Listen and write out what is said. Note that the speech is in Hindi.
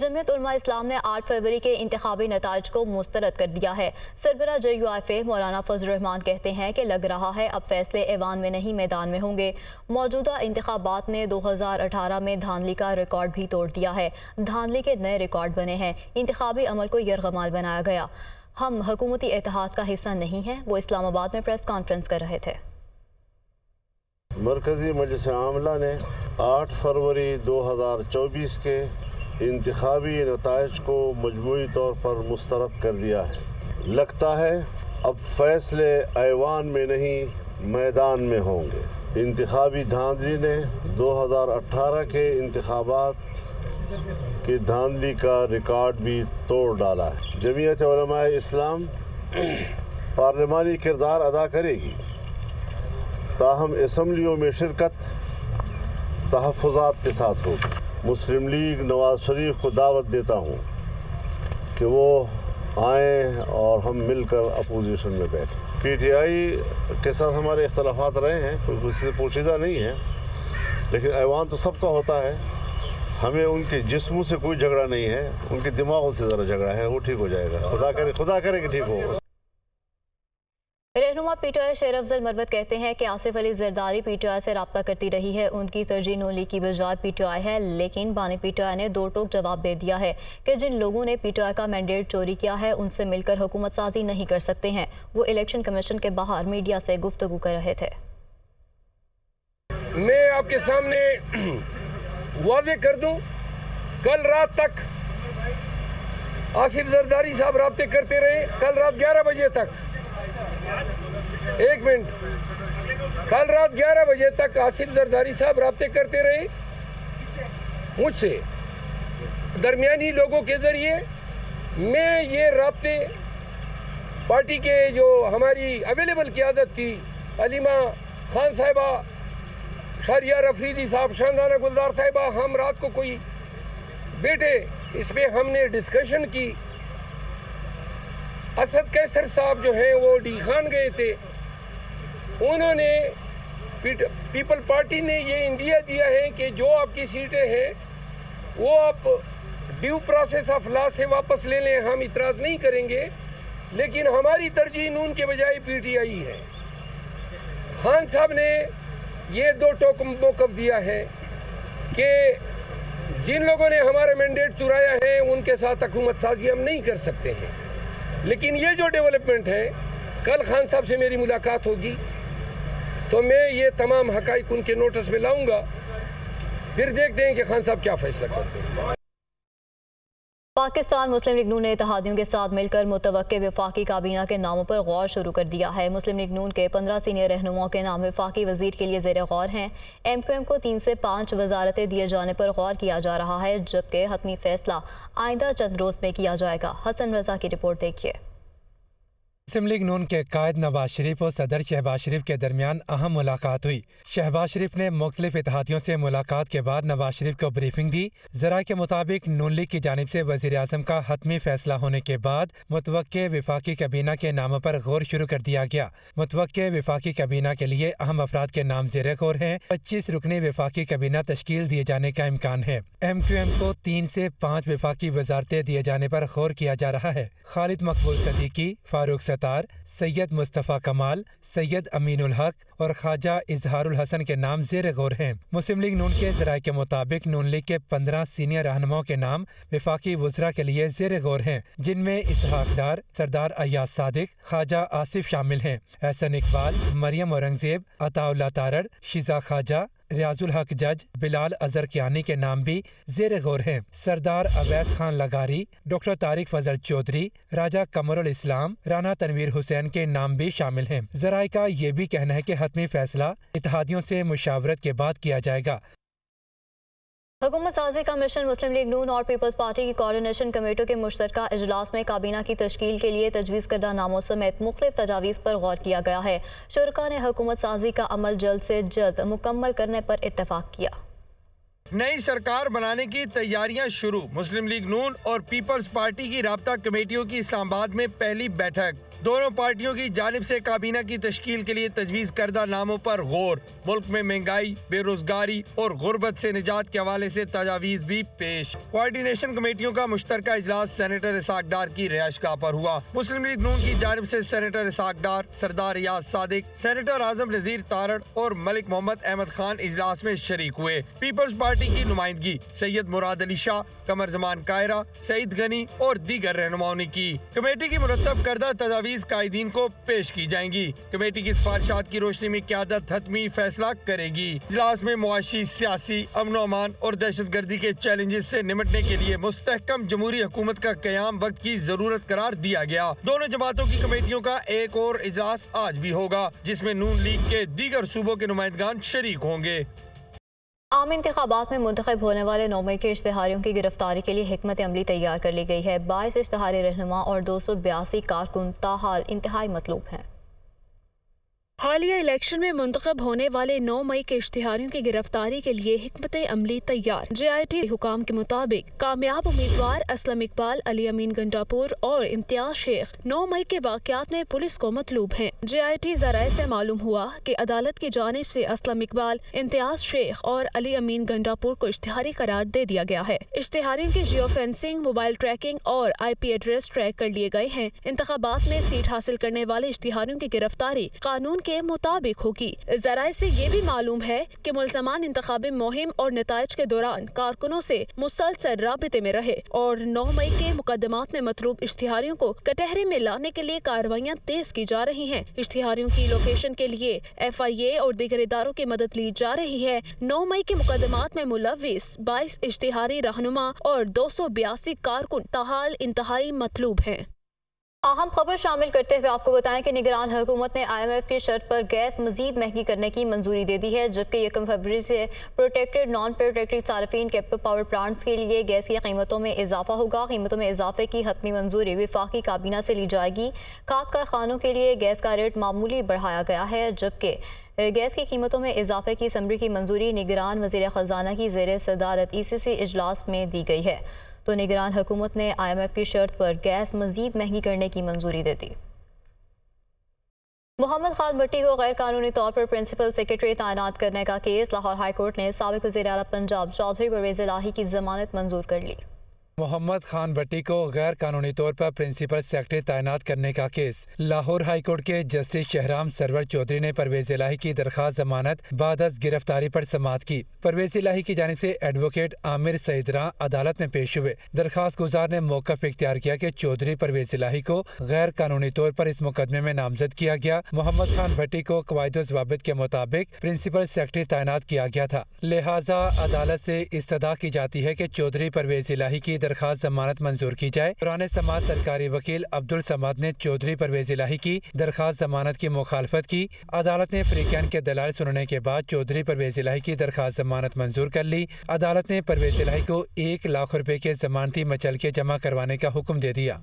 जमीयत उलमा इस्लाम ने 8 फरवरी के इंतखाबी नताइज को मुस्तरद कर दिया है। सरबरा JUIF मौलाना फजल रहमान कहते हैं कि लग रहा है अब फैसले ऐवान में नहीं मैदान में होंगे। मौजूदा इंतखाबात ने 2018 में धांधली का रिकॉर्ड भी तोड़ दिया है। धांधली के नए रिकॉर्ड बने हैं। इंतखाबी अमल को यरगमाल बनाया गया। हम हुकूमती इत्तेहाद का हिस्सा नहीं हैं, वो इस्लामाबाद में प्रेस कॉन्फ्रेंस कर रहे थे। मरकजी मजलिस आमला ने 8 फरवरी 2024 के इंतखाबी नताइज को मजमूई तौर पर मुस्तरद कर दिया है। लगता है अब फैसले ऐवान में नहीं मैदान में होंगे। इंतखाबी धांधली ने 2018 के इंतखाबात की धांधली का रिकॉर्ड भी तोड़ डाला है। जमीयत उलमा इस्लाम पार्लिमानी किरदार अदा करेगी, ताहम असम्बलियों में शिरकत तहफ़्फ़ुज़ात के साथ होगी। मुस्लिम लीग नवाज शरीफ को दावत देता हूँ कि वो आएँ और हम मिलकर अपोजिशन में बैठें। PTI के साथ हमारे इख्तलाफात रहे हैं, कोई किसी से पोशीदा नहीं है, लेकिन ऐवान तो सबका होता है। हमें उनके जिस्मों से कोई झगड़ा नहीं है, उनके दिमागों से ज़रा झगड़ा है। वो ठीक हो जाएगा, खुदा करे कि ठीक हो। रहनुमा PTI शेर अफजल मरवत कहते हैं कि आसिफ अली जरदारी PTI से रब्ता करती रही है, उनकी तरजीह नून लीग की बजाय PTI है, लेकिन बानी PTI ने दो टोक जवाब दे दिया है कि जिन लोगों ने PTI का मैंडेट चोरी किया है उनसे मिलकर हुकूमत साजी नहीं कर सकते हैं। वो इलेक्शन कमीशन के बाहर मीडिया से गुफ्तगू कर रहे थे। मैं आपके सामने वाज़ेह कर दूं, कल रात तक आसिफ जरदारी साहब रब्ते करते रहे। कल रात 11 बजे तक, एक मिनट, कल रात 11 बजे तक आसिफ जरदारी साहब रब्ते करते रहे मुझसे। दरमियानी लोगों के जरिए मैं ये रब्ते पार्टी के जो हमारी अवेलेबल क़यादत थी, अलीमा खान साहिबा, शहरियार अफरीदी साहब, शानदाना गुलजार साहिबा, हम रात को कोई बैठे, इस पर हमने डिस्कशन की। असद कैसर साहब जो हैं वो डी खान गए थे, उन्होंने पीपल पार्टी ने ये इंदिया दिया है कि जो आपकी सीटें हैं वो आप ड्यू प्रोसेस ऑफ लॉ से वापस ले लें, हम इतराज़ नहीं करेंगे, लेकिन हमारी तरजीह नून के बजाय PTI है। खान साहब ने ये दो टोक मौक़िफ़ दिया है कि जिन लोगों ने हमारा मैंडेट चुराया है उनके साथ हुकूमत साजी हम नहीं कर सकते हैं। लेकिन ये जो डेवलपमेंट है, कल खान साहब से मेरी मुलाकात होगी तो मैं ये तमाम हक़ाइक़ उनके नोटिस में लाऊंगा, फिर देखते हैं कि खान साहब क्या फैसला करते हैं। पाकिस्तान मुस्लिम लीग नून ने इत्तेहादियों के साथ मिलकर मुतवक्के वफाकी काबीना के नामों पर गौर शुरू कर दिया है। मुस्लिम लीग नून के 15 सीनियर रहनुमाओं के नाम वफाकी वजीर के लिए ज़ेर गौर हैं। MQM को 3 से 5 वजारतें दिए जाने पर गौर किया जा रहा है, जबकि हतमी फैसला आइंदा चंद रोज़ में किया जाएगा। हसन रजा की रिपोर्ट देखिए। मुस्लिम लीग नून के कायद नवाज शरीफ और सदर शहबाज शरीफ के दरमियान अहम मुलाकात हुई। शहबाज शरीफ ने मुख्तलिफ इत्तेहादियों से मुलाकात के बाद नवाज शरीफ को ब्रीफिंग दी। ज़राए के मुताबिक नून लीग की जानिब से वज़ीर आज़म का हतमी फैसला होने के बाद मुतवक्के वफाकी काबीना के नामों पर गौर शुरू कर दिया गया। मुतवक्के वफाकी काबीना के लिए अहम अफराद के नाम ज़ेर गौर हैं। 25 रुकनी वफाकी काबीना तश्कील दिए जाने का इम्कान है। MQM को 3 से 5 वफाकी वजारतें दिए जाने पर गौर किया जा रहा है। खालिद मकबूल सदीकी, फारूक सतार, सैयद मुस्तफ़ा कमाल, सैयद अमीनुल हक और ख्वाजा इजहारुल हसन के नाम ज़ेर गौर हैं। मुस्लिम लीग नून के ज़राए के मुताबिक नून लीग के 15 सीनियर रहनुमाओं के नाम वफाकी वज़रा के लिए ज़ेर गौर हैं, जिनमें इसहाक डार, सरदार अय्याज सादिक, ख्वाजा आसिफ शामिल हैं। एहसन इकबाल, मरियम औरंगजेब, अताउल्लाह तारड़, शिजा ख्वाजा, रियाजुल हक जज, बिलाल अजहर कियानी के नाम भी ज़ेर गौर हैं। सरदार अवैस खान लगारी, डॉक्टर तारिक फजल चौधरी, राजा कमरुल इस्लाम, राना तनवीर हुसैन के नाम भी शामिल हैं। ज़राए का ये भी कहना है कि हतमी फैसला इत्तेहादियों से मुशावरत के बाद किया जाएगा। हुकूमत साजी का मिशन मुस्लिम लीग नून और पीपल्स पार्टी की कोऑर्डिनेशन कमेटियों के मुश्तरका इजलास में काबीना की तश्कील के लिए तजवीज़ करदा नामों समेत मुख्तलिफ तजावीज़ पर गौर किया गया है। शुरका ने हुकूमत साजी का अमल जल्द से जल्द मुकम्मल करने पर इत्तफाक किया। नई सरकार बनाने की तैयारियां शुरू। मुस्लिम लीग नून और पीपल्स पार्टी की राब्ता कमेटियों की इस्लामाबाद में पहली बैठक। दोनों पार्टियों की जानिब से काबीना की तश्कील के लिए तजवीज़ करदा नामों पर गौर। मुल्क में महंगाई, बेरोजगारी और गुर्बत से निजात के हवाले से तजावीज़ भी पेश। कोऑर्डिनेशन कमेटियों का मुश्तरका इजलास सेनेटर इसाक डार की रिहाइशगाह पर हुआ। मुस्लिम लीग नून की जानिब से सेनेटर इसाक डार, सरदार रियाज सादिक, सेनेटर आजम नजीर तारड़ और मलिक मोहम्मद अहमद खान इजलास में शरीक हुए। पीपल्स पार्टी की नुमाइंदगी सैयद मुराद अली शाह, कमर जमान कायरा, सईद गनी और दीगर रहनुमाओं ने की। कमेटी की मुरतब करदा तजावीज़ कायदीन को पेश की जाएंगी। कमेटी की सिफारिशात की रोशनी में क़यादत हतमी फैसला करेगी। इजलास में मुआशी, सियासी, अमन अमान और दहशत गर्दी के चैलेंजेस से निमटने के लिए मुस्तहकम जमहूरी हुकूमत का क़याम वक्त की जरूरत करार दिया गया। दोनों जमातों की कमेटियों का एक और इजलास आज भी होगा, जिसमें नून लीग के दीगर सूबों के नुमाइंदगान शरीक होंगे। आम इंतखाबात में मुंतखब होने वाले 9 मई के इश्तिहारियों की गिरफ्तारी के लिए हिकमत अमली तैयार कर ली गई है। 22 इश्तिहारी रहनुमा और 282 कारकुन ताहाल इंतहाई मतलूब हैं। हालिया इलेक्शन में मुंतखब होने वाले 9 मई के इश्तिहारियों की गिरफ्तारी के लिए हिकमत अमली तैयार। JIT हुकाम के मुताबिक कामयाब उम्मीदवार असलम इकबाल, अली अमीन गंडापुर और इम्तियाज शेख 9 मई के वाकयात में पुलिस को मतलूब हैं। JIT ज़राए से मालूम हुआ कि अदालत की जानिब से असलम इकबाल, इम्तियाज शेख और अली अमीन गंडापुर को इश्तिहारी करार दे दिया गया है। इश्तिहारियों की जियो फेंसिंग, मोबाइल ट्रैकिंग और IP एड्रेस ट्रैक कर लिए गए हैं। इंतखाबात में सीट हासिल करने वाले इश्तिहारियों की गिरफ्तारी कानून के मुताबिक होगी। इस जराए से ये भी मालूम है कि मुल्ज़मान इंतखाबी मुहिम और नताइज के दौरान कारकुनों से मुसलसल राबिते में रहे और 9 मई के मुकदमात में मतलूब इश्तिहारियों को कटहरे में लाने के लिए कार्रवाइयाँ तेज की जा रही हैं। इश्तिहारियों की लोकेशन के लिए FIA और दीगर इदारों की मदद ली जा रही है। 9 मई के मुकदमात में मुलव्विस 22 इश्तिहारी रहनुमा और 282 कारकुन ताहाल इंतहाई मतलूब हैं। अहम खबर शामिल करते हुए आपको बताएं कि निगरान हुकूमत ने IMF की शर्त पर गैस मजीद महंगी करने की मंजूरी दे दी है, जबकि 1 फरवरी से प्रोटेक्टेड नॉन प्रोटेक्टेड सार्फिन कैपिटल पावर प्लांट्स के लिए गैस की कीमतों में इजाफा होगा। कीमतों में इजाफे की हतमी मंजूरी वफाकी काबीना से ली जाएगी। खाद कारखानों के लिए गैस का रेट मामूली बढ़ाया गया है, जबकि गैस की कीमतों में इजाफे की समरी की मंजूरी निगरान वज़ीर ख़जाना की ज़ेर सदारत ECC इजलास में दी गई है। तो निगरान हुकूमत ने IMF की शर्त पर गैस मजीद महंगी करने की मंजूरी दे दी। मोहम्मद खान भट्टी को गैर कानूनी तौर पर प्रिंसिपल सेक्रेटरी तैनात करने का केस लाहौर हाई कोर्ट ने साबिक़ वज़ीर आला पंजाब चौधरी परवेज़ इलाही की जमानत मंजूर कर ली। मोहम्मद खान भट्टी को गैर कानूनी तौर पर प्रिंसिपल सेक्रेटरी तैनात करने का केस लाहौर हाई कोर्ट के जस्टिस शहराम सरवर चौधरी ने परवेज इलाही की दरखास्त जमानत बाद अज गिरफ्तारी पर समाअत की। परवेज इलाही की जानिब से एडवोकेट आमिर सईदरा अदालत में पेश हुए। दरखास्त गुजार ने मौक़िफ़ इख्तियार किया कि चौधरी परवेज इलाही को गैर कानूनी तौर पर इस मुकदमे में नामजद किया गया। मोहम्मद खान भट्टी को कवायद व ज़वाबित के मुताबिक प्रिंसिपल सेक्रेटरी तैनात किया गया था। लिहाजा अदालत से इस्तदा की जाती है कि चौधरी परवेज इलाही की दरखास्त जमानत मंजूर की जाए। पुराने समाज सरकारी वकील अब्दुल समाद ने चौधरी परवेज इलाही की दरखास्त जमानत की मुखालफत की। अदालत ने फ्रीकैन के दलाल सुनने के बाद चौधरी परवेज इलाही की दरखास्त जमानत मंजूर कर ली। अदालत ने परवेज इलाही को 1 लाख रुपए के जमानती मचल के जमा करवाने का हुक्म दे दिया।